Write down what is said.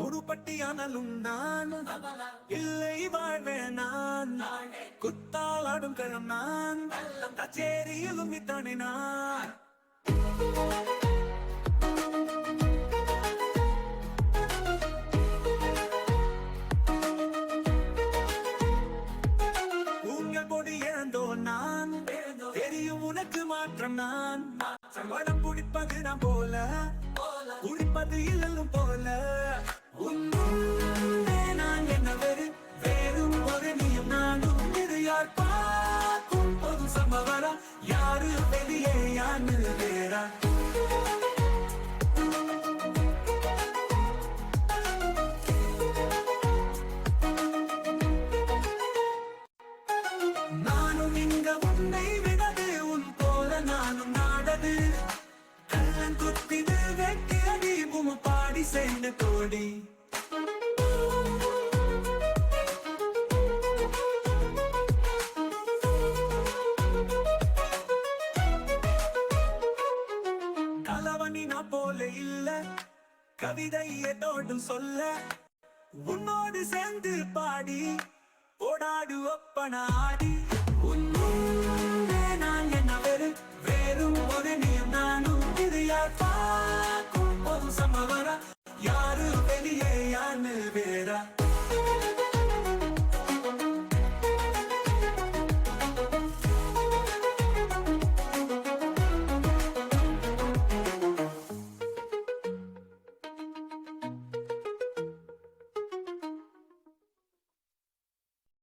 உருப்பட்டியானாலும் நான் இல்லை வாழ்வேன் நான் குத்தாலாடும் கரம் நான் கச்சேரியிலும் இத்தானே நான் உங்கள் பொடி இழந்தோ நான் தெரியும் உனக்கு மாற்றம் நான் வடம் குடிப்பது நான் போல குடிப்பது இல்லலும் போல நான் என்ன வேறும் ஒரு நீயும் நானும் இது யார் பார்க்கும் பொது சம்பவரா யாரு வெளியே யாரு வேறா நானும் இங்க உன்னை விடது உன் போல நானும் நாடது கள்ளன் குத்திது வெட்டி அடி பூம பாடி சேர்ந்து கோடி கலவனி நான் போல இல்ல கவிதை ஏதோடும் சொல்ல உன்னோடு சேர்ந்து பாடி ஓடாடு ஒப்பன ஆடி